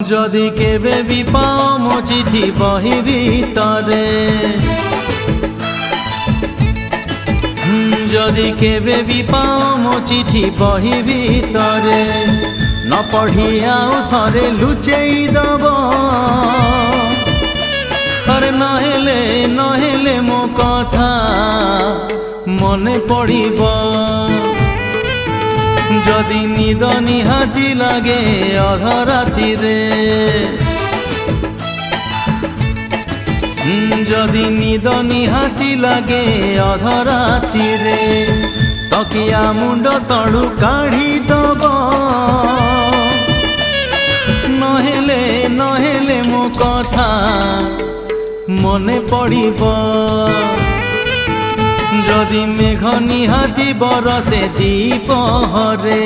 যদি কেবে বি পাও মো চিঠি বহি ভিতরে, যদি কেবে বি পাও মো চিঠি বহি ভিতরে, ন পঢ়ি আউ থরে লুচেই দব। আরে নহেলে নহেলে মো কথা মনে পড়িব, যদি নিদ নিহাতি লাগে অধরাতিরে, যদি নিদ নিহাতি লাগে অধরাতিরে, তকিয়া মুন্ড তଳୁ কাঢ়ি দব। নহেলে নহেলে মো কথা মনে পড়িব, যদি মেঘ নিহাতি বরসে দ্বিপহরে।